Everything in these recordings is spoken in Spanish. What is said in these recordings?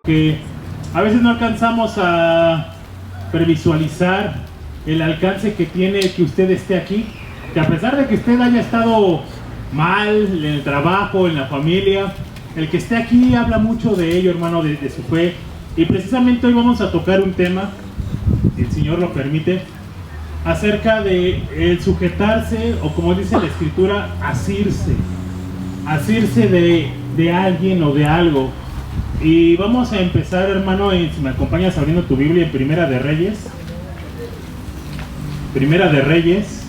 que a veces no alcanzamos a previsualizar el alcance que tiene que usted esté aquí, que a pesar de que usted haya estado mal en el trabajo, en la familia, el que esté aquí habla mucho de ello, hermano, de su fe. Y precisamente hoy vamos a tocar un tema, si el Señor lo permite, acerca de el sujetarse, o como dice la Escritura, asirse de alguien o de algo. Y vamos a empezar, hermano, si me acompañas abriendo tu Biblia en Primera de Reyes. Primera de Reyes.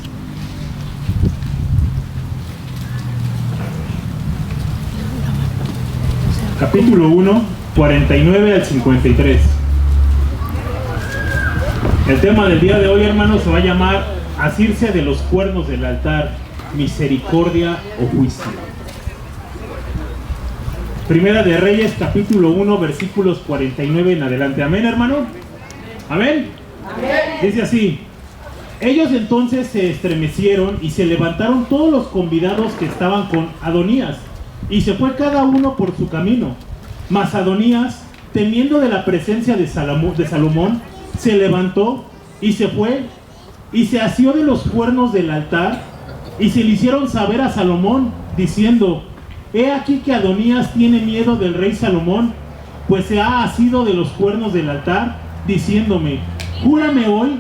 Capítulo 1, 49 al 53. El tema del día de hoy, hermano, se va a llamar asirse de los cuernos del altar, misericordia o juicio. Primera de Reyes, capítulo 1, versículos 49 en adelante. ¿Amén, hermano? ¿Amén? Amén. Dice así: ellos entonces se estremecieron y se levantaron todos los convidados que estaban con Adonías, y se fue cada uno por su camino. Mas Adonías, temiendo de la presencia de Salomón, se levantó y se fue, y se asió de los cuernos del altar, y se le hicieron saber a Salomón, diciendo: he aquí que Adonías tiene miedo del rey Salomón, pues se ha asido de los cuernos del altar, diciéndome: júrame hoy.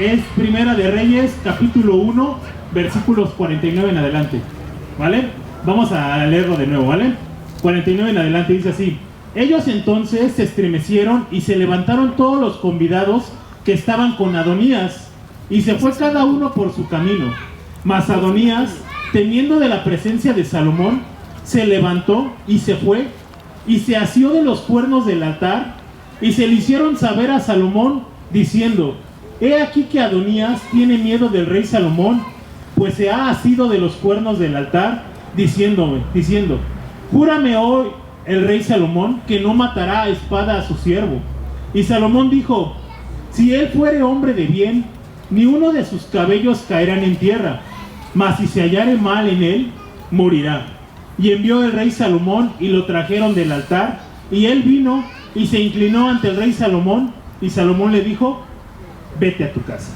Es Primera de Reyes, capítulo 1, versículos 49 en adelante, ¿vale? Vamos a leerlo de nuevo, ¿vale? 49 en adelante, dice así: ellos entonces se estremecieron y se levantaron todos los convidados que estaban con Adonías, y se fue cada uno por su camino. Mas Adonías, temiendo de la presencia de Salomón, se levantó y se fue, y se asió de los cuernos del altar, y se le hicieron saber a Salomón, diciendo: he aquí que Adonías tiene miedo del rey Salomón, pues se ha asido de los cuernos del altar, diciendo: júrame hoy el rey Salomón que no matará a espada a su siervo. Y Salomón dijo: si él fuere hombre de bien, ni uno de sus cabellos caerán en tierra, mas si se hallare mal en él, morirá. Y envió el rey Salomón, y lo trajeron del altar, y él vino y se inclinó ante el rey Salomón, y Salomón le dijo: vete a tu casa.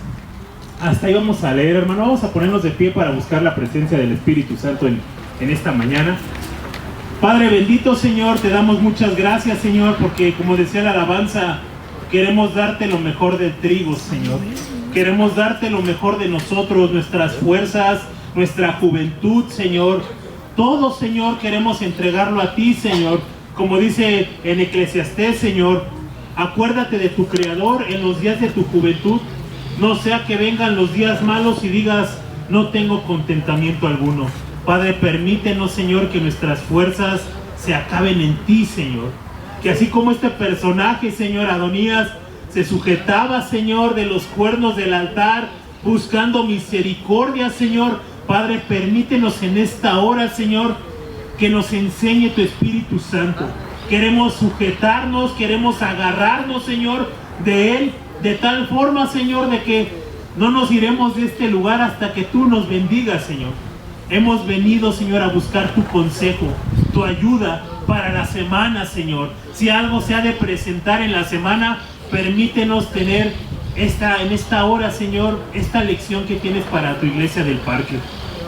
Hasta ahí vamos a leer, hermano. Vamos a ponernos de pie para buscar la presencia del Espíritu Santo en esta mañana. Padre bendito, Señor, te damos muchas gracias, Señor, porque como decía la alabanza, queremos darte lo mejor del trigo, Señor. Queremos darte lo mejor de nosotros, nuestras fuerzas, nuestra juventud, Señor. Todo, Señor, queremos entregarlo a ti, Señor. Como dice en Eclesiastés, Señor, acuérdate de tu Creador en los días de tu juventud, no sea que vengan los días malos y digas: no tengo contentamiento alguno. Padre, permítenos, Señor, que nuestras fuerzas se acaben en ti, Señor. Que así como este personaje, Señor, Adonías, se sujetaba, Señor, de los cuernos del altar, buscando misericordia, Señor. Padre, permítenos en esta hora, Señor, que nos enseñe tu Espíritu Santo. Queremos sujetarnos, queremos agarrarnos, Señor, de Él, de tal forma, Señor, de que no nos iremos de este lugar hasta que tú nos bendigas, Señor. Hemos venido, Señor, a buscar tu consejo, tu ayuda para la semana, Señor. Si algo se ha de presentar en la semana, permítenos tener en esta hora, Señor, esta lección que tienes para tu iglesia del parque.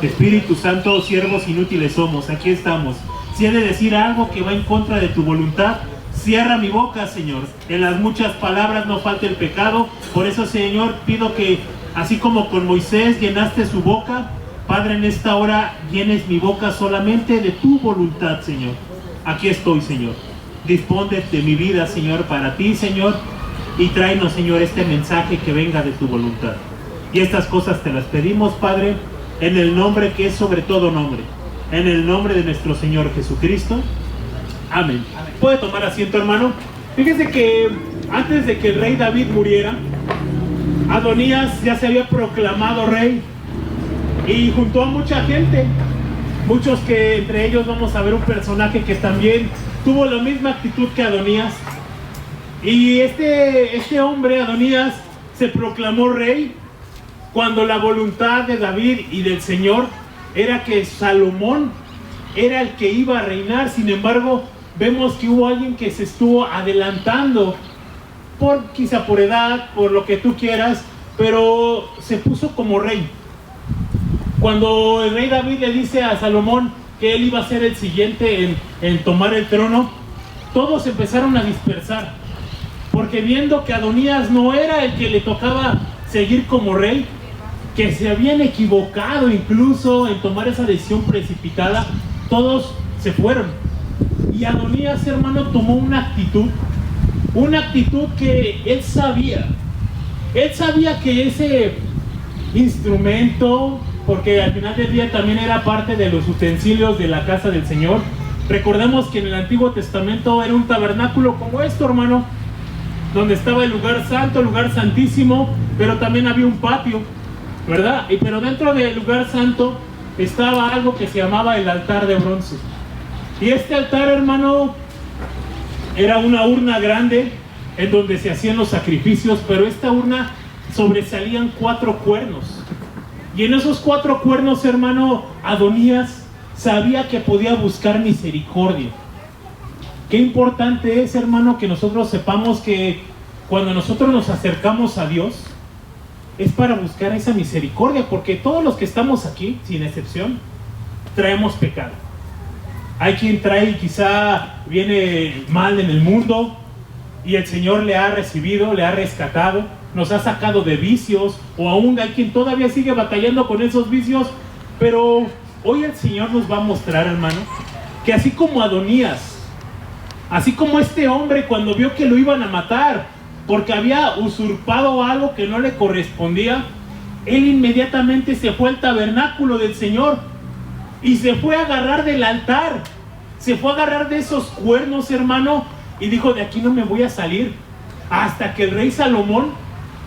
Espíritu Santo, siervos inútiles somos, aquí estamos. Si he de decir algo que va en contra de tu voluntad, cierra mi boca, Señor. En las muchas palabras no falte el pecado. Por eso, Señor, pido que, así como con Moisés llenaste su boca, Padre, en esta hora llenes mi boca solamente de tu voluntad, Señor. Aquí estoy, Señor. Dispón de mi vida, Señor, para ti, Señor. Y tráenos, Señor, este mensaje que venga de tu voluntad. Y estas cosas te las pedimos, Padre, en el nombre que es sobre todo nombre. En el nombre de nuestro Señor Jesucristo. Amén. ¿Puede tomar asiento, hermano? Fíjese que antes de que el rey David muriera, Adonías ya se había proclamado rey. Y juntó a mucha gente, muchos que entre ellos vamos a ver un personaje que también tuvo la misma actitud que Adonías. Y este hombre, Adonías, se proclamó rey cuando la voluntad de David y del Señor era que Salomón era el que iba a reinar. Sin embargo, vemos que hubo alguien que se estuvo adelantando, quizá por edad, por lo que tú quieras, pero se puso como rey. Cuando el rey David le dice a Salomón que él iba a ser el siguiente en tomar el trono, todos empezaron a dispersar, porque viendo que Adonías no era el que le tocaba seguir como rey, que se habían equivocado incluso en tomar esa decisión precipitada, todos se fueron. Y Adonías, hermano, tomó una actitud que él sabía que ese instrumento, porque al final del día también era parte de los utensilios de la casa del Señor. Recordemos que en el Antiguo Testamento era un tabernáculo como esto, hermano, donde estaba el lugar santo, el lugar santísimo, pero también había un patio, ¿verdad? Pero dentro del lugar santo estaba algo que se llamaba el altar de bronce. Y este altar, hermano, era una urna grande en donde se hacían los sacrificios, pero esta urna sobresalían 4 cuernos. Y en esos 4 cuernos, hermano, Adonías sabía que podía buscar misericordia. Qué importante es, hermano, que nosotros sepamos que cuando nosotros nos acercamos a Dios es para buscar esa misericordia, porque todos los que estamos aquí, sin excepción, traemos pecado. Hay quien trae, quizá viene mal en el mundo y el Señor le ha recibido, le ha rescatado, nos ha sacado de vicios, o aún hay quien todavía sigue batallando con esos vicios. Pero hoy el Señor nos va a mostrar, hermano, que así como Adonías, así como este hombre cuando vio que lo iban a matar porque había usurpado algo que no le correspondía, él inmediatamente se fue al tabernáculo del Señor y se fue a agarrar del altar, se fue a agarrar de esos cuernos, hermano, y dijo: de aquí no me voy a salir hasta que el rey Salomón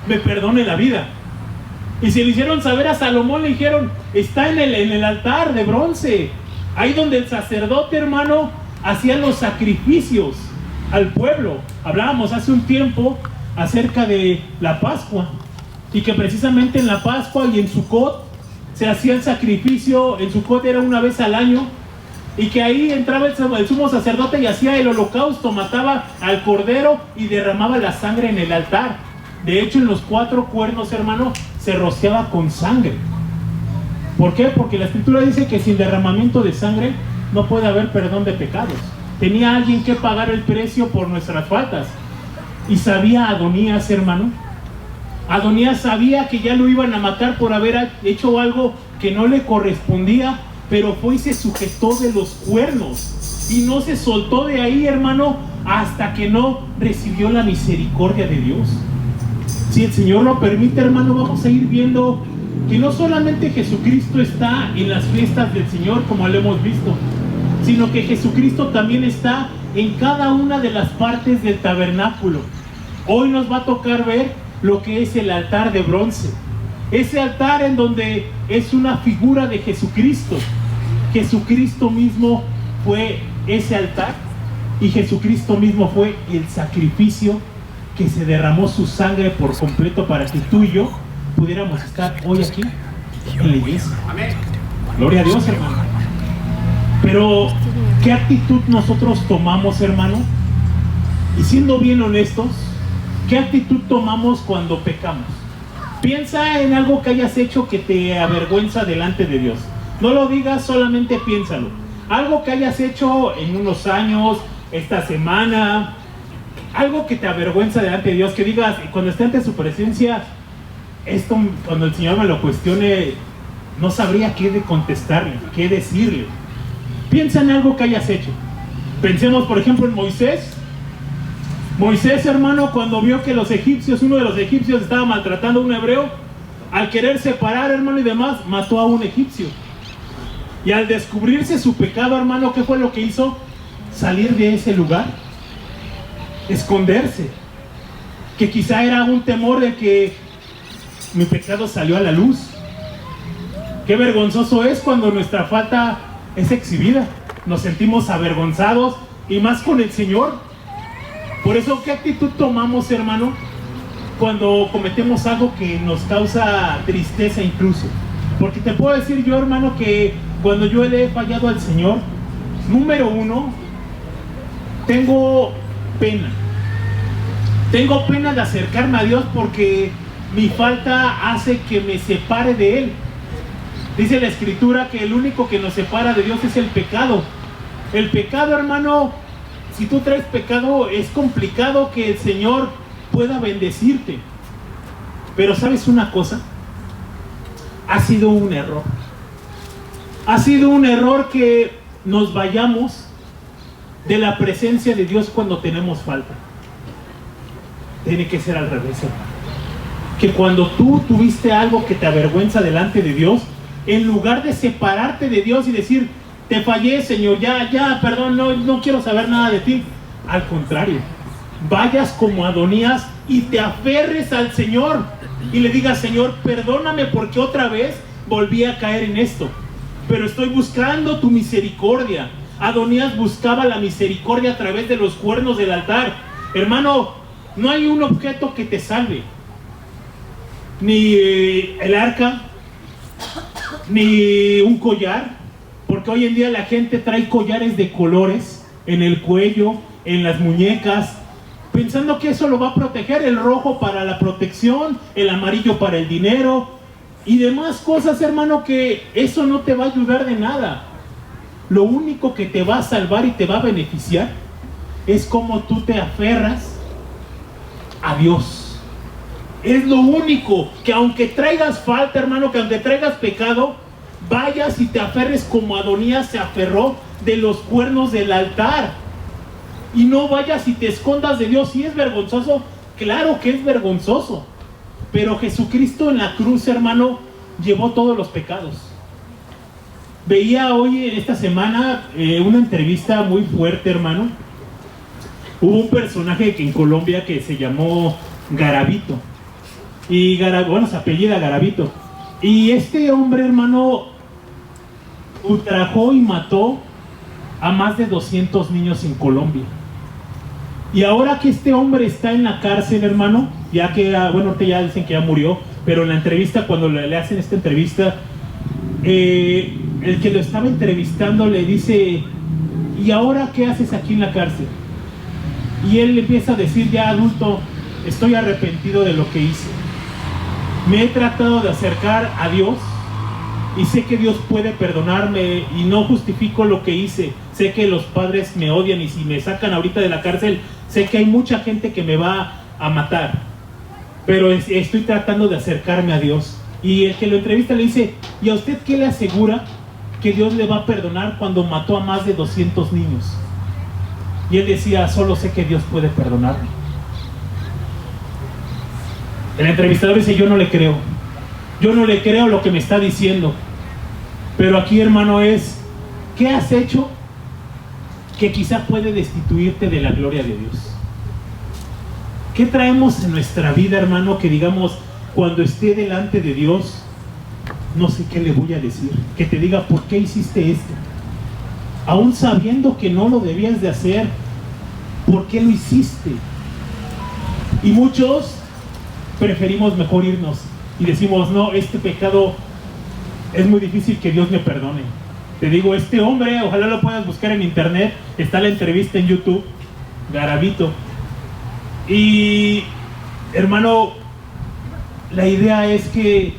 me perdone la vida. Y se le hicieron saber a Salomón, le dijeron: está en el altar de bronce, ahí donde el sacerdote, hermano, hacía los sacrificios al pueblo. Hablábamos hace un tiempo acerca de la Pascua, y que precisamente en la Pascua y en Sucot se hacía el sacrificio. En Sucot era una vez al año, y que ahí entraba el sumo sacerdote y hacía el holocausto, mataba al cordero y derramaba la sangre en el altar. De hecho, en los 4 cuernos, hermano, se rociaba con sangre. ¿Por qué? Porque la Escritura dice que sin derramamiento de sangre no puede haber perdón de pecados. Tenía alguien que pagar el precio por nuestras faltas. Y sabía Adonías, hermano, Adonías sabía que ya lo iban a matar por haber hecho algo que no le correspondía, pero fue y se sujetó de los cuernos y no se soltó de ahí, hermano, hasta que no recibió la misericordia de Dios. Si el Señor lo permite, hermano, vamos a ir viendo que no solamente Jesucristo está en las fiestas del Señor, como lo hemos visto, sino que Jesucristo también está en cada una de las partes del tabernáculo. Hoy nos va a tocar ver lo que es el altar de bronce, ese altar en donde es una figura de Jesucristo. Jesucristo mismo fue ese altar, y Jesucristo mismo fue el sacrificio que se derramó su sangre por completo para que tú y yo pudiéramos estar hoy aquí en la iglesia. Gloria a Dios, hermano. Pero ¿qué actitud nosotros tomamos, hermano? Y siendo bien honestos, ¿qué actitud tomamos cuando pecamos? Piensa en algo que hayas hecho que te avergüenza delante de Dios. No lo digas, solamente piénsalo. Algo que hayas hecho en unos años, esta semana, algo que te avergüenza delante de Dios, que digas, cuando esté ante su presencia, esto, cuando el Señor me lo cuestione, no sabría qué de contestarle, qué decirle. Piensa en algo que hayas hecho. Pensemos, por ejemplo, en Moisés. Moisés, hermano, cuando vio que los egipcios, uno de los egipcios estaba maltratando a un hebreo, al querer separar, hermano, y demás, mató a un egipcio. Y al descubrirse su pecado, hermano, ¿qué fue lo que hizo? Salir de ese lugar, esconderse. Que quizá era un temor de que mi pecado salió a la luz. Qué vergonzoso es cuando nuestra falta es exhibida. Nos sentimos avergonzados, y más con el Señor. Por eso, ¿qué actitud tomamos, hermano, cuando cometemos algo que nos causa tristeza incluso? Porque te puedo decir yo, hermano, que cuando yo le he fallado al Señor, número uno, tengo pena. Tengo pena de acercarme a Dios porque mi falta hace que me separe de Él. Dice la Escritura que el único que nos separa de Dios es el pecado. El pecado, hermano, si tú traes pecado, es complicado que el Señor pueda bendecirte. Pero ¿sabes una cosa? Ha sido un error. Ha sido un error que nos vayamos de la presencia de Dios cuando tenemos falta. Tiene que ser al revés, hermano. Que cuando tú tuviste algo que te avergüenza delante de Dios, en lugar de separarte de Dios y decir, te fallé, Señor, ya, perdón, no quiero saber nada de ti. Al contrario, vayas como Adonías y te aferres al Señor y le digas, Señor, perdóname porque otra vez volví a caer en esto, pero estoy buscando tu misericordia. Adonías buscaba la misericordia a través de los cuernos del altar. Hermano, no hay un objeto que te salve, ni el arca, ni un collar, porque hoy en día la gente trae collares de colores en el cuello, en las muñecas, pensando que eso lo va a proteger. El rojo para la protección, el amarillo para el dinero y demás cosas, hermano, que eso no te va a ayudar de nada. Lo único que te va a salvar y te va a beneficiar es cómo tú te aferras a Dios. Es lo único, que aunque traigas falta, hermano, que aunque traigas pecado, vayas y te aferres como Adonías se aferró de los cuernos del altar. Y no vayas y te escondas de Dios. Si es vergonzoso, claro que es vergonzoso. Pero Jesucristo en la cruz, hermano, llevó todos los pecados. Veía hoy, esta semana, una entrevista muy fuerte, hermano. Hubo un personaje en Colombia que se llamó Garavito. Y se apellida Garavito. Y este hombre, hermano, ultrajó y mató a más de 200 niños en Colombia. Y ahora que este hombre está en la cárcel, hermano, ya que, ahorita ya dicen que ya murió, pero en la entrevista, cuando le hacen esta entrevista, el que lo estaba entrevistando le dice, ¿y ahora qué haces aquí en la cárcel? Y él le empieza a decir, ya adulto, estoy arrepentido de lo que hice. Me he tratado de acercar a Dios y sé que Dios puede perdonarme y no justifico lo que hice. Sé que los padres me odian y si me sacan ahorita de la cárcel, sé que hay mucha gente que me va a matar, pero estoy tratando de acercarme a Dios. Y el que lo entrevista le dice, ¿y a usted qué le asegura que Dios le va a perdonar cuando mató a más de 200 niños? Y él decía, solo sé que Dios puede perdonarme. El entrevistador dice, yo no le creo lo que me está diciendo. Pero aquí, hermano, es, ¿qué has hecho que quizá puede destituirte de la gloria de Dios? ¿Qué traemos en nuestra vida, hermano, que digamos, cuando esté delante de Dios, no sé qué le voy a decir? Que te diga, ¿por qué hiciste esto? Aún sabiendo que no lo debías de hacer, ¿por qué lo hiciste? Y muchos preferimos mejor irnos y decimos, no, este pecado es muy difícil que Dios me perdone. Te digo, este hombre, ojalá lo puedas buscar en internet, está la entrevista en YouTube, Garavito. Y hermano, la idea es que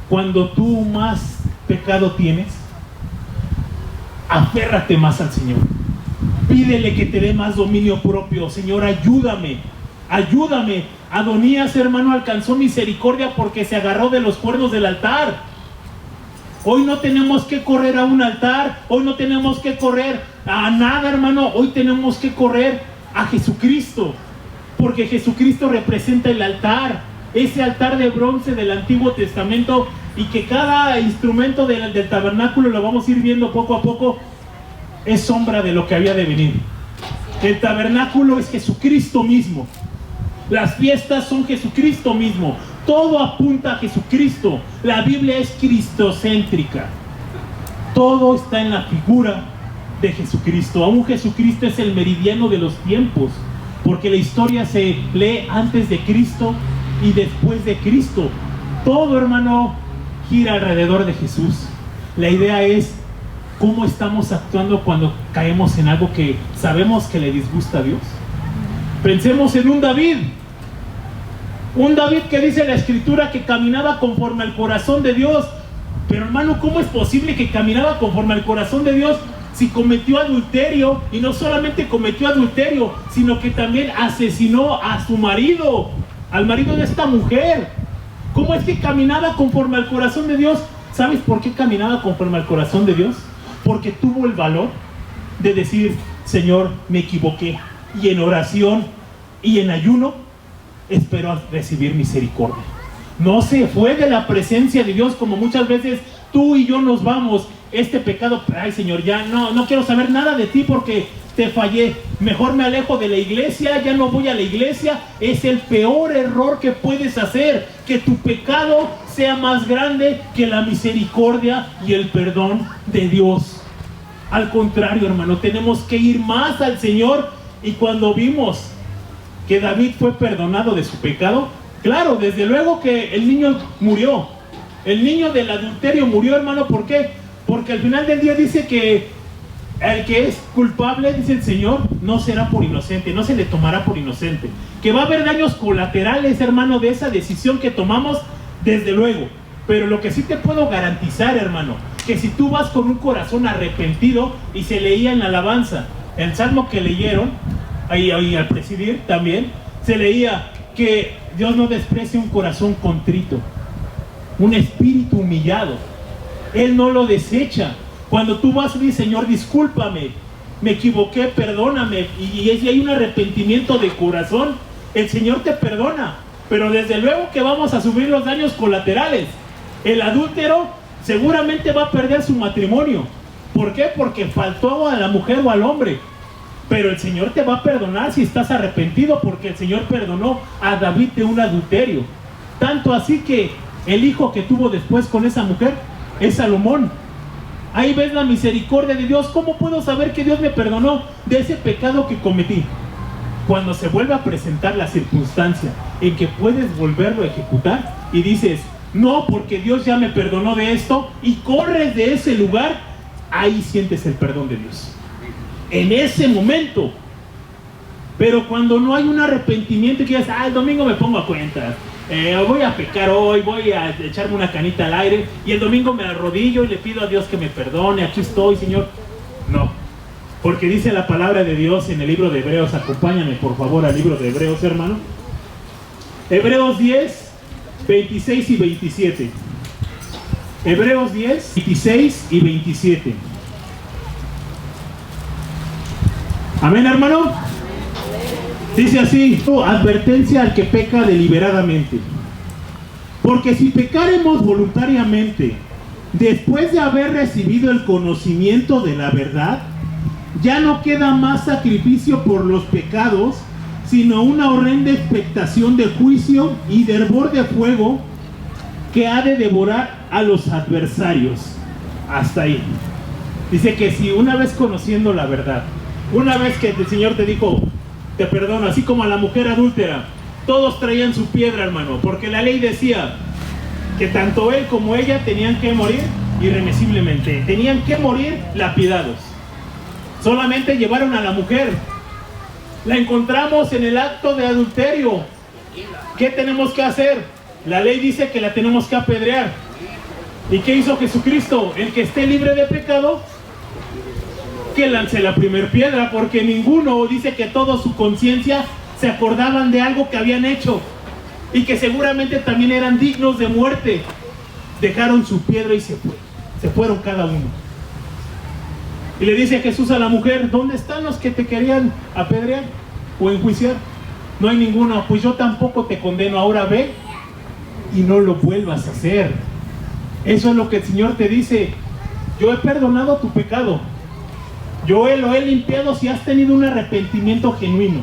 cuando tú más pecado tienes, aférrate más al Señor. Pídele que te dé más dominio propio. Señor, ayúdame. Adonías, hermano, alcanzó misericordia porque se agarró de los cuernos del altar. Hoy no tenemos que correr a un altar, hoy no tenemos que correr a nada, hermano. Hoy tenemos que correr a Jesucristo, porque Jesucristo representa el altar, ese altar de bronce del Antiguo Testamento, y que cada instrumento del tabernáculo, lo vamos a ir viendo poco a poco, es sombra de lo que había de venir. El tabernáculo es Jesucristo mismo. Las fiestas son Jesucristo mismo. Todo apunta a Jesucristo. La Biblia es cristocéntrica. Todo está en la figura de Jesucristo. Aún Jesucristo es el meridiano de los tiempos, porque la historia se lee antes de Cristo y después de Cristo. Todo, hermano, gira alrededor de Jesús. La idea es ¿cómo estamos actuando cuando caemos en algo que sabemos que le disgusta a Dios? Pensemos en un David que dice la Escritura que caminaba conforme al corazón de Dios. Pero hermano, ¿cómo es posible que caminaba conforme al corazón de Dios si cometió adulterio? Y no solamente cometió adulterio, sino que también asesinó a su marido, al marido de esta mujer. ¿Cómo es que caminaba conforme al corazón de Dios? ¿Sabes por qué caminaba conforme al corazón de Dios? Porque tuvo el valor de decir: Señor, me equivoqué, y en oración y en ayuno espero recibir misericordia. No se fue de la presencia de Dios como muchas veces tú y yo nos vamos. Este pecado, ay Señor, ya no quiero saber nada de ti porque te fallé. Mejor me alejo de la iglesia, ya no voy a la iglesia. Es el peor error que puedes hacer, que tu pecado sea más grande que la misericordia y el perdón de Dios. Al contrario, hermano, tenemos que ir más al Señor. Y cuando vimos que David fue perdonado de su pecado, claro, desde luego que el niño murió. El niño del adulterio murió, hermano. ¿Por qué? Porque al final del día dice que el que es culpable, dice el Señor, no será por inocente, no se le tomará por inocente. Que va a haber daños colaterales, hermano, de esa decisión que tomamos, desde luego. Pero lo que sí te puedo garantizar, hermano, que si tú vas con un corazón arrepentido, y se leía en la alabanza, el salmo que leyeron, ahí al presidir también, se leía que Dios no desprecia un corazón contrito, un espíritu humillado. Él no lo desecha. Cuando tú vas y dices: Señor, discúlpame, me equivoqué, perdóname, y hay un arrepentimiento de corazón, el Señor te perdona. Pero desde luego que vamos a sufrir los daños colaterales. El adúltero seguramente va a perder su matrimonio. ¿Por qué? Porque faltó a la mujer o al hombre. Pero el Señor te va a perdonar si estás arrepentido, porque el Señor perdonó a David de un adulterio. Tanto así que el hijo que tuvo después con esa mujer es Salomón. Ahí ves la misericordia de Dios. ¿Cómo puedo saber que Dios me perdonó de ese pecado que cometí? Cuando se vuelve a presentar la circunstancia en que puedes volverlo a ejecutar y dices: no, porque Dios ya me perdonó de esto, y corres de ese lugar, ahí sientes el perdón de Dios. En ese momento. Pero cuando no hay un arrepentimiento y que dices: el domingo me pongo a cuentas, voy a pecar hoy, voy a echarme una canita al aire, y el domingo me arrodillo y le pido a Dios que me perdone, aquí estoy, Señor. No, porque dice la palabra de Dios en el libro de Hebreos. Acompáñame por favor al libro de Hebreos, hermano. Hebreos 10, 26 y 27. Hebreos 10, 26 y 27. Amén, hermano. Dice así: advertencia al que peca deliberadamente. Porque si pecaremos voluntariamente, después de haber recibido el conocimiento de la verdad, ya no queda más sacrificio por los pecados, sino una horrenda expectación de juicio y de hervor de fuego que ha de devorar a los adversarios. Hasta ahí. Dice que si una vez conociendo la verdad, una vez que el Señor te dijo: te perdono, así como a la mujer adúltera, todos traían su piedra, hermano, porque la ley decía que tanto él como ella tenían que morir irremisiblemente, tenían que morir lapidados. Solamente llevaron a la mujer, la encontramos en el acto de adulterio. ¿Qué tenemos que hacer? La ley dice que la tenemos que apedrear. ¿Y qué hizo Jesucristo? El que esté libre de pecado, que lance la primer piedra, porque ninguno, dice que toda su conciencia se acordaban de algo que habían hecho y que seguramente también eran dignos de muerte. Dejaron su piedra y se fueron cada uno. Y le dice Jesús a la mujer: ¿dónde están los que te querían apedrear o enjuiciar? No hay ninguno. Pues yo tampoco te condeno, ahora ve y no lo vuelvas a hacer. Eso es lo que el Señor te dice: yo he perdonado tu pecado, yo lo he limpiado si has tenido un arrepentimiento genuino,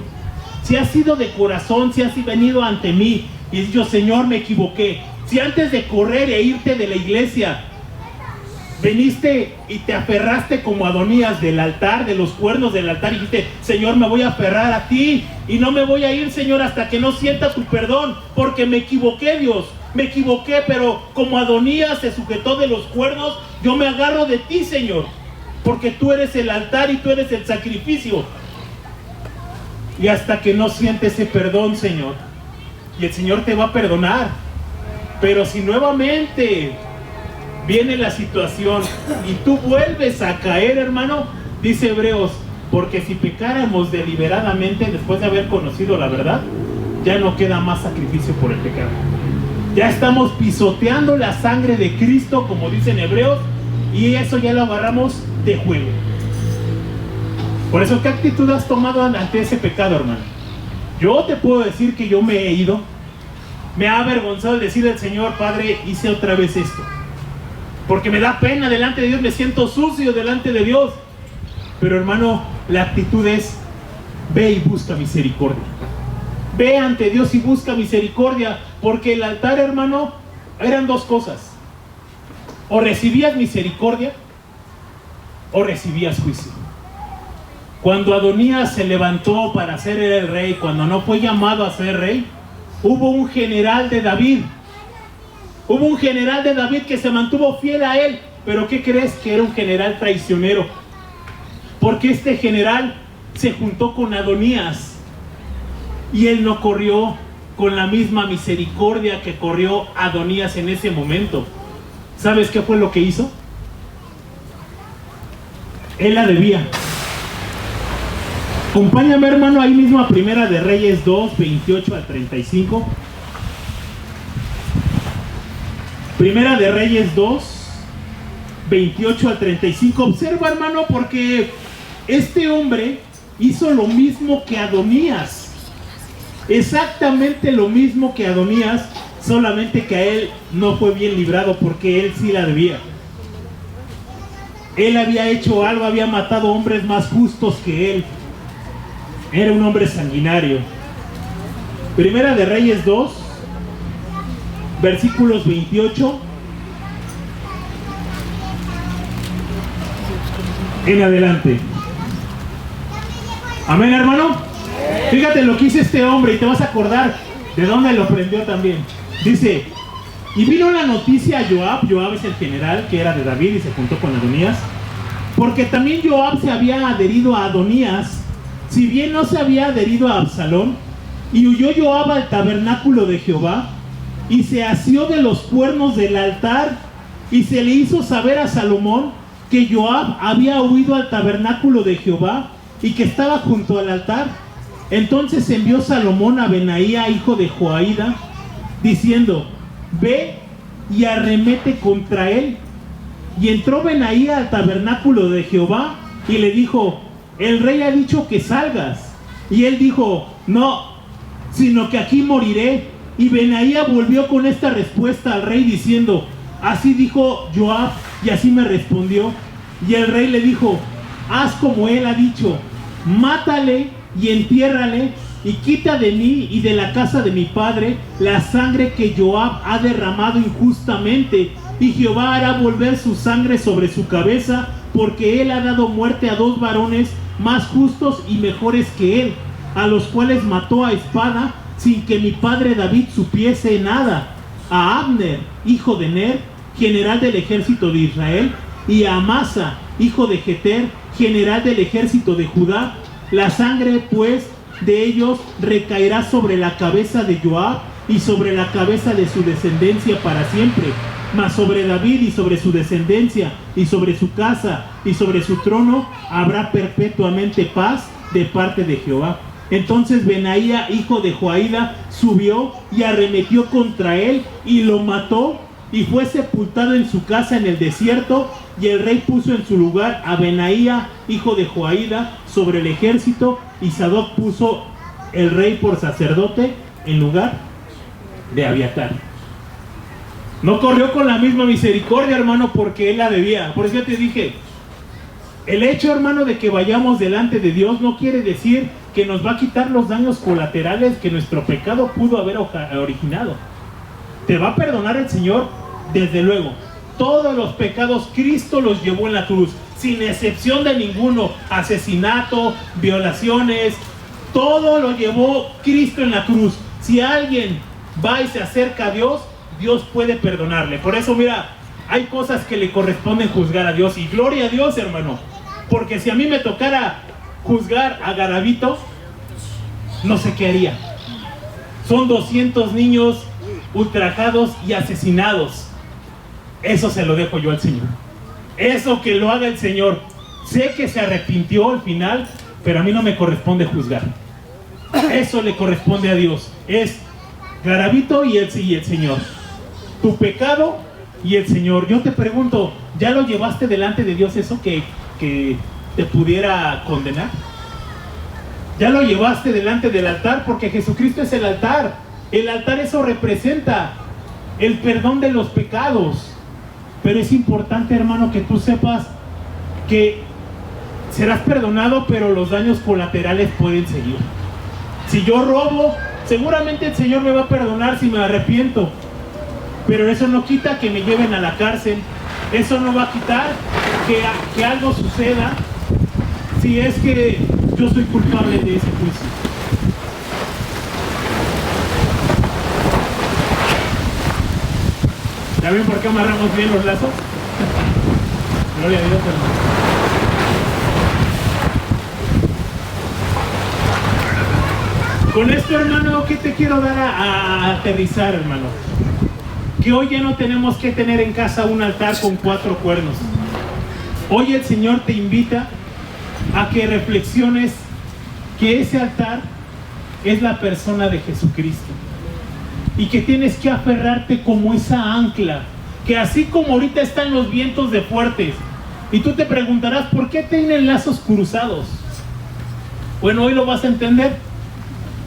si has sido de corazón, si has venido ante mí y dicho: Señor, me equivoqué. Si antes de correr e irte de la iglesia veniste y te aferraste como Adonías del altar, de los cuernos del altar, y dijiste: Señor, me voy a aferrar a ti y no me voy a ir, Señor, hasta que no sienta tu perdón, porque me equivoqué, Dios, me equivoqué, pero como Adonías se sujetó de los cuernos, yo me agarro de ti, Señor. porque tú eres el altar y tú eres el sacrificio. Y hasta que no sientes ese perdón, Señor, y el Señor te va a perdonar. Pero si nuevamente viene la situación y tú vuelves a caer, hermano, dice Hebreos, porque si pecáramos deliberadamente después de haber conocido la verdad, ya no queda más sacrificio por el pecado. Ya estamos pisoteando la sangre de Cristo, como dicen Hebreos, y eso ya lo agarramos de juego. Por eso, ¿qué actitud has tomado ante ese pecado, hermano? Yo te puedo decir que yo me he ido. Me ha avergonzado el decirle al Señor, Padre, hice otra vez esto. Porque me da pena delante de Dios, me siento sucio delante de Dios. Pero, hermano, la actitud es, ve y busca misericordia. Ve ante Dios y busca misericordia. Porque el altar, hermano, eran dos cosas. O recibías misericordia, o recibías juicio. Cuando Adonías se levantó para ser el rey, cuando no fue llamado a ser rey, hubo un general de David. Hubo un general de David que se mantuvo fiel a él. Pero ¿qué crees? Que era un general traicionero. Porque este general se juntó con Adonías. Y él no corrió con la misma misericordia que corrió Adonías en ese momento. ¿Sabes qué fue lo que hizo? Él la debía. Acompáñame, hermano, ahí mismo a Primera de Reyes 2, 28 al 35. Primera de Reyes 2, 28 al 35. Observa, hermano, porque este hombre hizo lo mismo que Adonías. Exactamente lo mismo que Adonías, solamente que a él no fue bien librado porque él sí la debía. Él había hecho algo, había matado hombres más justos que él. Era un hombre sanguinario. Primera de Reyes 2, versículos 28 en adelante. Amén, hermano. Fíjate lo que hizo este hombre y te vas a acordar de dónde lo aprendió también. Dice, y vino la noticia a Joab. Joab es el general que era de David y se juntó con Adonías, porque también Joab se había adherido a Adonías, si bien no se había adherido a Absalón. Y huyó Joab al tabernáculo de Jehová y se asió de los cuernos del altar, y se le hizo saber a Salomón que Joab había huido al tabernáculo de Jehová y que estaba junto al altar. Entonces envió Salomón a Benaía, hijo de Joiada, diciendo, ve y arremete contra él. Y entró Benaía al tabernáculo de Jehová y le dijo, el rey ha dicho que salgas. Y él dijo, no, sino que aquí moriré. Y Benaía volvió con esta respuesta al rey diciendo, así dijo Joab y así me respondió. Y el rey le dijo, haz como él ha dicho, mátale y entiérrale, y quita de mí y de la casa de mi padre la sangre que Joab ha derramado injustamente, y Jehová hará volver su sangre sobre su cabeza, porque él ha dado muerte a dos varones más justos y mejores que él, a los cuales mató a espada sin que mi padre David supiese nada, a Abner, hijo de Ner, general del ejército de Israel, y a Amasa, hijo de Jeter, general del ejército de Judá. La sangre pues de ellos recaerá sobre la cabeza de Joab y sobre la cabeza de su descendencia para siempre, mas sobre David y sobre su descendencia y sobre su casa y sobre su trono habrá perpetuamente paz de parte de Jehová. Entonces Benaía, hijo de Joiada, subió y arremetió contra él y lo mató, y fue sepultado en su casa en el desierto. Y el rey puso en su lugar a Benaía, hijo de Joiada, sobre el ejército, y Sadoc puso el rey por sacerdote en lugar de Abiatar. No corrió con la misma misericordia, hermano, porque él la debía. Por eso te dije, el hecho, hermano, de que vayamos delante de Dios no quiere decir que nos va a quitar los daños colaterales que nuestro pecado pudo haber originado. Te va a perdonar el Señor, desde luego. Todos los pecados Cristo los llevó en la cruz, sin excepción de ninguno. Asesinato, violaciones, todo lo llevó Cristo en la cruz. Si alguien va y se acerca a Dios, Dios puede perdonarle. Por eso, mira, hay cosas que le corresponden juzgar a Dios, y gloria a Dios, hermano, porque si a mí me tocara juzgar a Garabito, no sé qué haría. Son 200 niños ultrajados y asesinados. Eso se lo dejo yo al Señor. Eso que lo haga el Señor. Sé que se arrepintió al final, pero a mí no me corresponde juzgar. Eso le corresponde a Dios. Es Garabito y el Señor. Tu pecado y el Señor. Yo te pregunto, ¿ya lo llevaste delante de Dios eso que te pudiera condenar? ¿Ya lo llevaste delante del altar? Porque Jesucristo es el altar. El altar, eso representa el perdón de los pecados. Pero es importante, hermano, que tú sepas que serás perdonado, pero los daños colaterales pueden seguir. Si yo robo, seguramente el Señor me va a perdonar si me arrepiento, pero eso no quita que me lleven a la cárcel. Eso no va a quitar que algo suceda si es que yo soy culpable de ese juicio. ¿Ya ven por qué amarramos bien los lazos? Gloria a Dios, hermano. Con esto, hermano, ¿qué te quiero dar a aterrizar, hermano? Que hoy ya no tenemos que tener en casa un altar con 4 cuernos. Hoy el Señor te invita a que reflexiones que ese altar es la persona de Jesucristo. Y que tienes que aferrarte como esa ancla. Que así como ahorita están los vientos de fuertes, y tú te preguntarás, ¿por qué tienen lazos cruzados? Bueno, hoy lo vas a entender.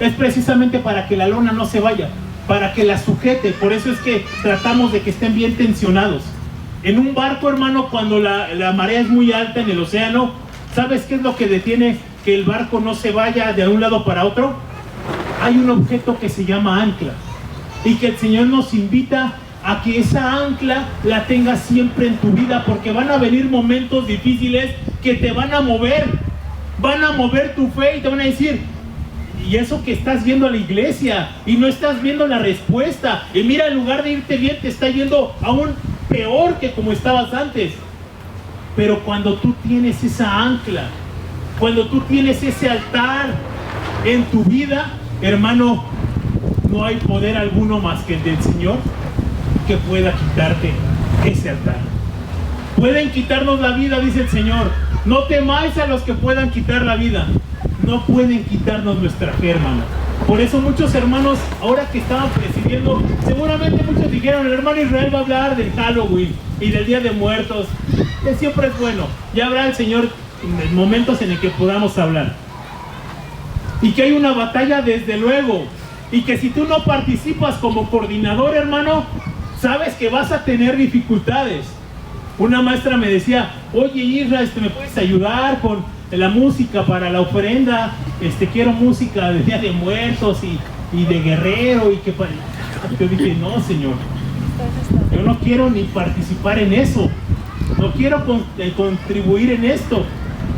Es precisamente para que la lona no se vaya, para que la sujete. Por eso es que tratamos de que estén bien tensionados. En un barco, hermano, cuando la marea es muy alta en el océano, ¿sabes qué es lo que detiene que el barco no se vaya de un lado para otro? Hay un objeto que se llama ancla, y que el Señor nos invita a que esa ancla la tengas siempre en tu vida, porque van a venir momentos difíciles que te van a mover tu fe y te van a decir, y eso que estás viendo a la iglesia y no estás viendo la respuesta, y mira, en lugar de irte bien te está yendo aún peor que como estabas antes. Pero cuando tú tienes esa ancla, cuando tú tienes ese altar en tu vida, hermano, no hay poder alguno más que el del Señor que pueda quitarte ese altar. Pueden quitarnos la vida, dice el Señor. No temáis a los que puedan quitar la vida. No pueden quitarnos nuestra fe, hermano. Por eso muchos hermanos, ahora que estaban presidiendo, seguramente muchos dijeron, el hermano Israel va a hablar del Halloween y del Día de Muertos, que siempre es bueno. Ya habrá el Señor en momentos en el que podamos hablar. Y que hay una batalla desde luego. Y que si tú no participas como coordinador, hermano, sabes que vas a tener dificultades. Una maestra me decía, oye Israel, ¿me puedes ayudar con la música para la ofrenda? Quiero música de Día de Muertos y de Guerrero. Yo dije, no, Señor, yo no quiero ni participar en eso. No quiero contribuir en esto.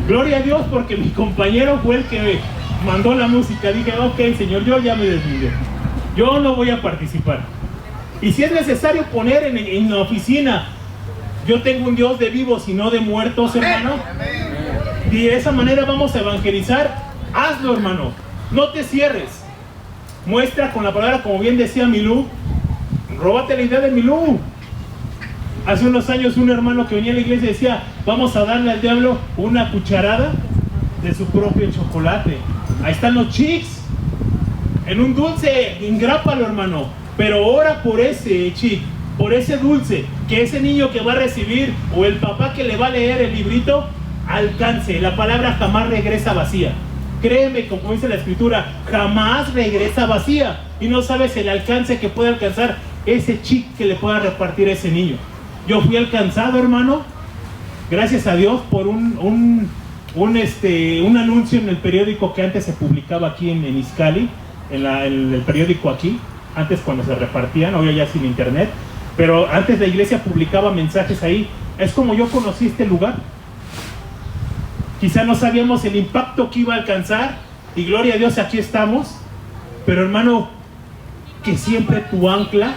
Gloria a Dios, porque mi compañero fue el que mandó la música. Dije, ok, Señor, yo ya me desligué. Yo no voy a participar. Y si es necesario poner en la oficina, yo tengo un Dios de vivos y no de muertos, hermano. Y de esa manera vamos a evangelizar. Hazlo, hermano. No te cierres. Muestra con la palabra, como bien decía Milú. Róbate la idea de Milú. Hace unos años un hermano que venía a la iglesia decía, vamos a darle al diablo una cucharada de su propio chocolate. Ahí están los chics. En un dulce, ingrápalo, hermano. Pero ora por ese chic, por ese dulce, que ese niño que va a recibir, o el papá que le va a leer el librito, alcance. La palabra jamás regresa vacía. Créeme, como dice la escritura, jamás regresa vacía. Y no sabes el alcance que puede alcanzar ese chic que le pueda repartir a ese niño. Yo fui alcanzado, hermano, gracias a Dios, por un anuncio en el periódico que antes se publicaba aquí en Izcalli, en el periódico aquí, antes cuando se repartían, hoy ya sin internet, pero antes la iglesia publicaba mensajes ahí. Es como yo conocí este lugar. Quizá no sabíamos el impacto que iba a alcanzar, y gloria a Dios, aquí estamos. Pero hermano, que siempre tu ancla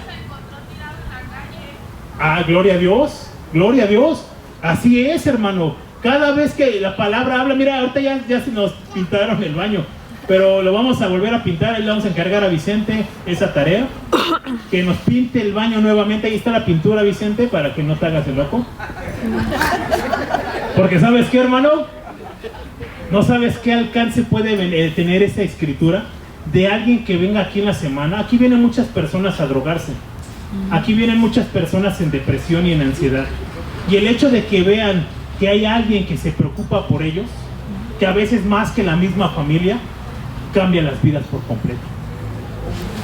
Ah, gloria a Dios, gloria a Dios. Así es, hermano. Cada vez que la palabra habla, mira, ahorita ya se nos pintaron el baño, pero lo vamos a volver a pintar. Ahí le vamos a encargar a Vicente esa tarea, que nos pinte el baño nuevamente. Ahí está la pintura, Vicente, para que no te hagas el loco. Porque ¿sabes qué, hermano? ¿No sabes qué alcance puede tener esa escritura? De alguien que venga aquí en la semana. Aquí vienen muchas personas a drogarse. Aquí vienen muchas personas en depresión y en ansiedad. Y el hecho de que vean que hay alguien que se preocupa por ellos, que a veces más que la misma familia, cambia las vidas por completo.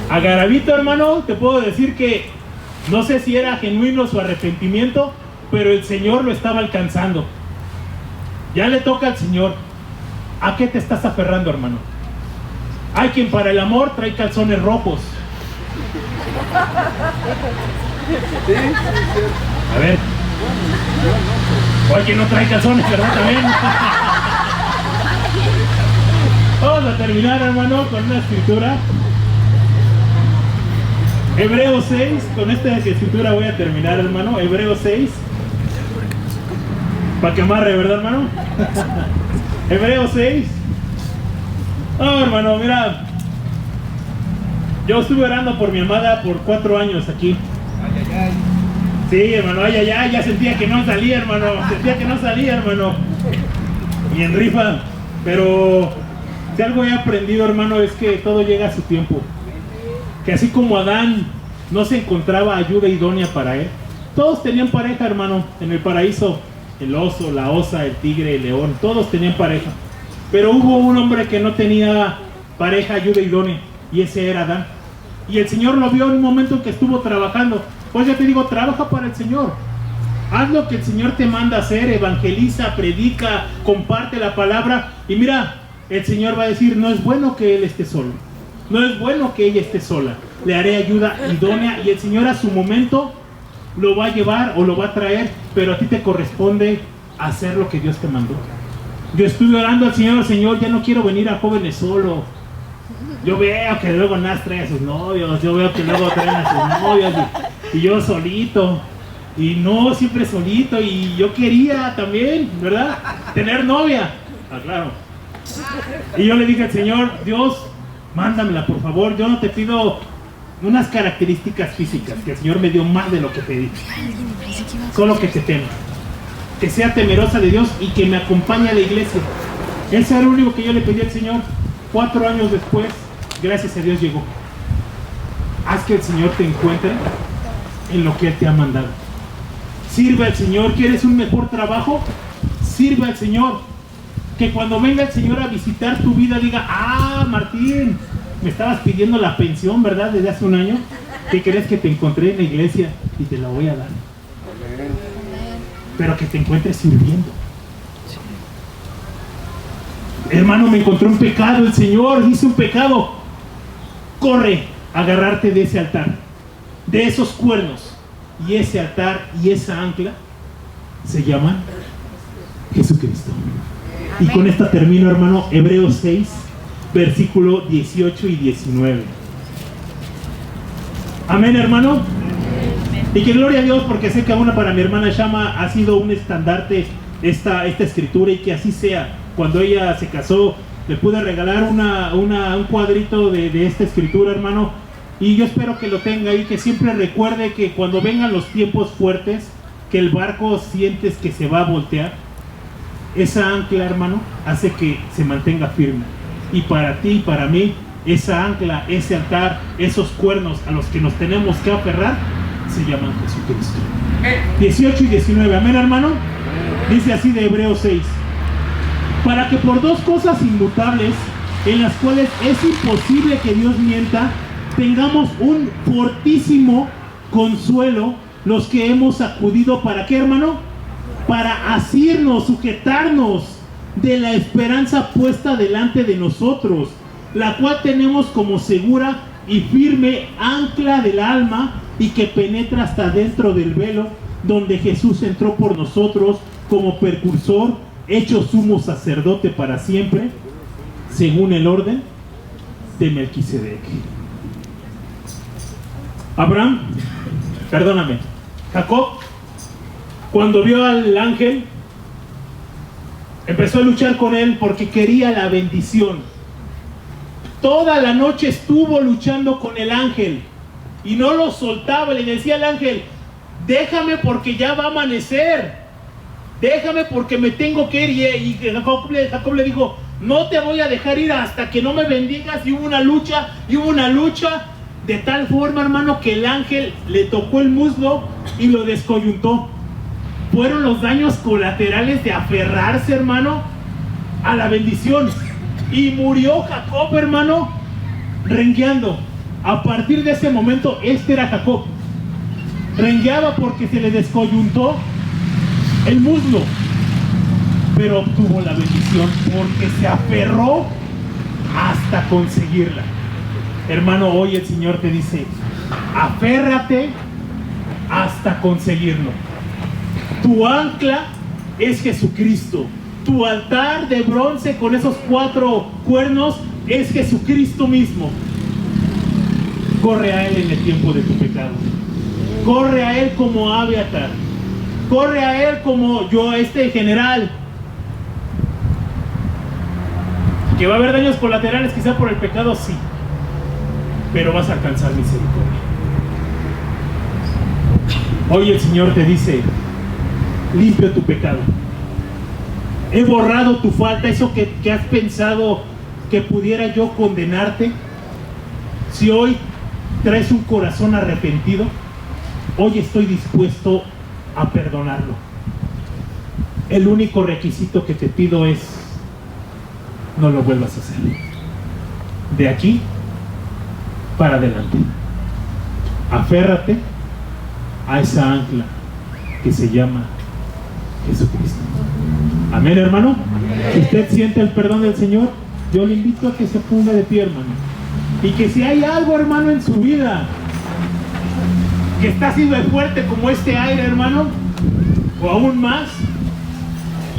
A Garabito, hermano, te puedo decir que no sé si era genuino su arrepentimiento, pero el Señor lo estaba alcanzando. Ya le toca al Señor. ¿A qué te estás aferrando, hermano? Hay quien para el amor trae calzones rojos. A ver. O hay quien no trae calzones, ¿verdad? También. Vamos a terminar, hermano, con una escritura. Hebreos 6. Con esta escritura voy a terminar, hermano. Hebreos 6. Para que amarre, ¿verdad, hermano? Hebreos 6. No, hermano, mira. Yo estuve orando por mi amada por 4 años aquí. Ay, ay, ay. Sí, hermano, ay, ay, ay, ya sentía que no salía, hermano. Sentía que no salía, hermano. Y en rifa. Pero si algo he aprendido, hermano, es que todo llega a su tiempo. Que así como Adán no se encontraba ayuda idónea para él, todos tenían pareja, hermano, en el paraíso. El oso, la osa, el tigre, el león, todos tenían pareja. Pero hubo un hombre que no tenía pareja, ayuda idónea, y ese era Adán. Y el Señor lo vio en un momento en que estuvo trabajando. Pues yo te digo, trabaja para el Señor. Haz lo que el Señor te manda hacer, evangeliza, predica, comparte la palabra. Y mira, el Señor va a decir, no es bueno que él esté solo. No es bueno que ella esté sola. Le haré ayuda idónea y el Señor a su momento lo va a llevar o lo va a traer, pero a ti te corresponde hacer lo que Dios te mandó. Yo estuve orando al Señor, Señor, ya no quiero venir a jóvenes solo. Yo veo que luego Nas trae a sus novios, yo veo que luego traen a sus novios y yo solito. Y no, siempre solito, y yo quería también, ¿verdad? Tener novia. Ah, claro. Y yo le dije al Señor, Dios, mándamela por favor, yo no te pido unas características físicas, que el Señor me dio más de lo que pedí. Solo que te tema, que sea temerosa de Dios y que me acompañe a la iglesia. Ese era lo único que yo le pedí al Señor. 4 años después, gracias a Dios llegó. Haz que el Señor te encuentre en lo que Él te ha mandado. Sirve al Señor. ¿Quieres un mejor trabajo? Sirve al Señor. Que cuando venga el Señor a visitar tu vida diga, ah, Martín, me estabas pidiendo la pensión, ¿verdad? Desde hace un año. ¿Qué crees? Que te encontré en la iglesia y te la voy a dar. Pero que te encuentres sirviendo. Hermano, me encontró un pecado, el Señor hizo un pecado. Corre a agarrarte de ese altar, de esos cuernos. Y ese altar y esa ancla se llaman Jesucristo. Y con esta termino, hermano, Hebreos 6, versículo 18 y 19. Amén, hermano. Y que gloria a Dios, porque sé que aún para mi hermana Shama ha sido un estandarte esta escritura, y que así sea. Cuando ella se casó, le pude regalar un cuadrito de esta escritura, hermano, y yo espero que lo tenga y que siempre recuerde que cuando vengan los tiempos fuertes, que el barco sientes que se va a voltear, esa ancla, hermano, hace que se mantenga firme. Y para ti y para mí, esa ancla, ese altar, esos cuernos a los que nos tenemos que aferrar, se llaman Jesucristo. 18 y 19, amén, hermano. Dice así de Hebreos 6: para que por 2 cosas inmutables, en las cuales es imposible que Dios mienta, tengamos un fortísimo consuelo los que hemos acudido. ¿Para qué, hermano? Para asirnos, sujetarnos de la esperanza puesta delante de nosotros, la cual tenemos como segura y firme ancla del alma, y que penetra hasta dentro del velo, donde Jesús entró por nosotros como precursor, hecho sumo sacerdote para siempre, según el orden de Melquisedec. Abraham, perdóname, Jacob, cuando vio al ángel, empezó a luchar con él porque quería la bendición. Toda la noche estuvo luchando con el ángel y no lo soltaba. Le decía al ángel: déjame porque ya va a amanecer, déjame porque me tengo que ir. Y Jacob le dijo: no te voy a dejar ir hasta que no me bendigas. Y hubo una lucha, de tal forma, hermano, que el ángel le tocó el muslo y lo descoyuntó. Fueron los daños colaterales de aferrarse, hermano, a la bendición. Y murió Jacob, hermano, rengueando. A partir de ese momento, este era Jacob. Rengueaba porque se le descoyuntó el muslo, pero obtuvo la bendición porque se aferró hasta conseguirla. Hermano, hoy el Señor te dice: aférrate hasta conseguirlo. Tu ancla es Jesucristo. Tu altar de bronce con esos 4 cuernos es Jesucristo mismo. Corre a Él en el tiempo de tu pecado. Corre a Él como Abiatar. Corre a Él como yo, general. Que va a haber daños colaterales quizá por el pecado, sí, pero vas a alcanzar misericordia. Hoy el Señor te dice: limpio tu pecado. He borrado tu falta, eso que has pensado que pudiera yo condenarte. Si hoy traes un corazón arrepentido, hoy estoy dispuesto a perdonarlo. El único requisito que te pido es: no lo vuelvas a hacer. De aquí para adelante, aférrate a esa ancla que se llama Jesucristo. Amén, hermano. Si usted siente el perdón del Señor, yo le invito a que se ponga de pie, hermano. Y que si hay algo, hermano, en su vida que está así de fuerte como este aire, hermano, o aún más,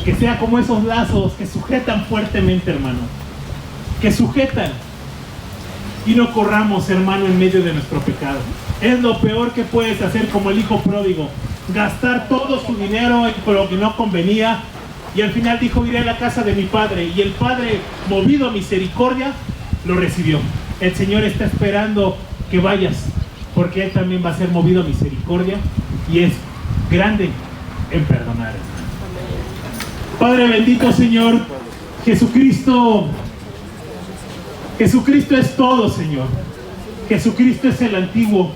que sea como esos lazos que sujetan fuertemente, hermano, que sujetan, y no corramos, hermano, en medio de nuestro pecado. Es lo peor que puedes hacer, como el hijo pródigo: gastar todo su dinero en lo que no convenía, y al final dijo: iré a la casa de mi padre. Y el padre, movido a misericordia, lo recibió. El Señor está esperando que vayas, porque Él también va a ser movido a misericordia y es grande en perdonar. Padre bendito, Señor, Jesucristo es todo, Señor. Jesucristo es el antiguo,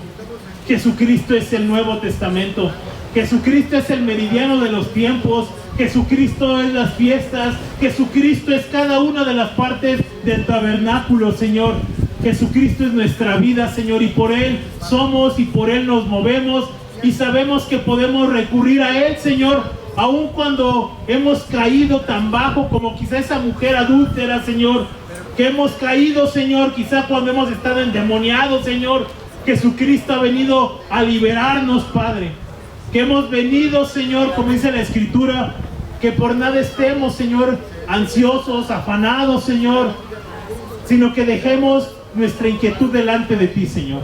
Jesucristo es el Nuevo Testamento, Jesucristo es el meridiano de los tiempos, Jesucristo es las fiestas, Jesucristo es cada una de las partes del tabernáculo, Señor. Jesucristo es nuestra vida, Señor, y por Él somos y por Él nos movemos, y sabemos que podemos recurrir a Él, Señor, aun cuando hemos caído tan bajo como quizá esa mujer adúltera, Señor, que hemos caído, Señor, quizá cuando hemos estado endemoniados, Señor. Jesucristo ha venido a liberarnos, Padre, que hemos venido, Señor, como dice la Escritura, que por nada estemos, Señor, ansiosos, afanados, Señor, sino que dejemos nuestra inquietud delante de ti, Señor.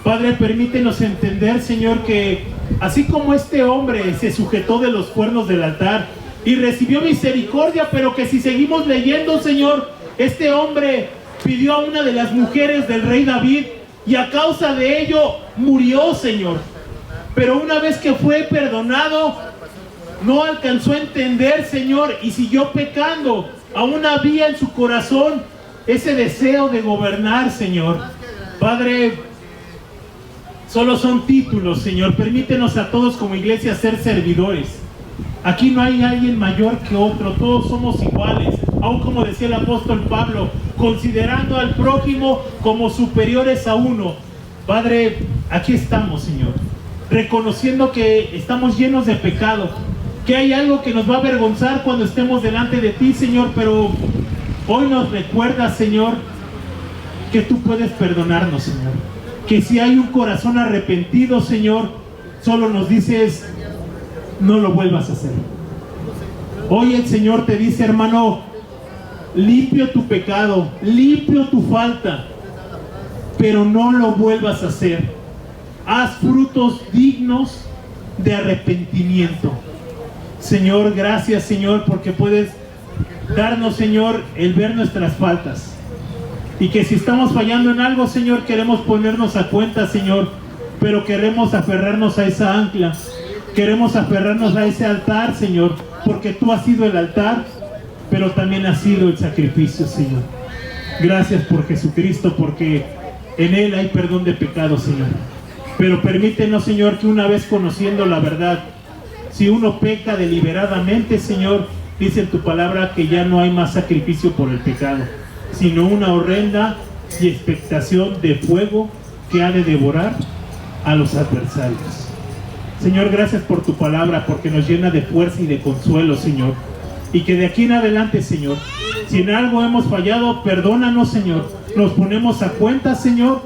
Padre, permítenos entender, Señor, que así como este hombre se sujetó de los cuernos del altar y recibió misericordia, pero que si seguimos leyendo, Señor, este hombre pidió a una de las mujeres del rey David y a causa de ello murió, Señor. Pero una vez que fue perdonado, no alcanzó a entender, Señor, y siguió pecando. Aún había en su corazón ese deseo de gobernar, Señor. Padre, solo son títulos, Señor. Permítenos a todos como iglesia ser servidores. Aquí no hay alguien mayor que otro, todos somos iguales. Aún como decía el apóstol Pablo, considerando al prójimo como superiores a uno. Padre, aquí estamos, Señor, reconociendo que estamos llenos de pecado, que hay algo que nos va a avergonzar cuando estemos delante de ti, Señor, pero hoy nos recuerda, Señor, que tú puedes perdonarnos, Señor. Que si hay un corazón arrepentido, Señor, solo nos dices: no lo vuelvas a hacer. Hoy el Señor te dice, hermano, limpio tu pecado, limpio tu falta, pero no lo vuelvas a hacer. Haz frutos dignos de arrepentimiento. Señor, gracias, Señor, porque puedes darnos, Señor, el ver nuestras faltas. Y que si estamos fallando en algo, Señor, queremos ponernos a cuenta, Señor, pero queremos aferrarnos a esa ancla. Queremos aferrarnos a ese altar, Señor, porque tú has sido el altar, pero también has sido el sacrificio, Señor. Gracias por Jesucristo, porque en Él hay perdón de pecados, Señor. Pero permítenos, Señor, que una vez conociendo la verdad, si uno peca deliberadamente, Señor, dice en tu palabra que ya no hay más sacrificio por el pecado, sino una horrenda y expectación de fuego que ha de devorar a los adversarios. Señor, gracias por tu palabra, porque nos llena de fuerza y de consuelo, Señor. Y que de aquí en adelante, Señor, si en algo hemos fallado, perdónanos, Señor. Nos ponemos a cuenta, Señor.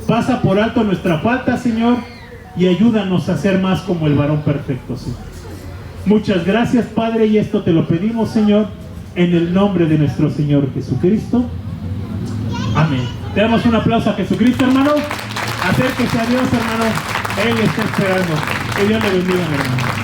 Pasa por alto nuestra falta, Señor, y ayúdanos a ser más como el varón perfecto, Señor. Muchas gracias, Padre, y esto te lo pedimos, Señor, en el nombre de nuestro Señor Jesucristo. Amén. Le damos un aplauso a Jesucristo, hermano. Acérquese a Dios, hermano. Él está esperando. Que Dios le bendiga, hermano.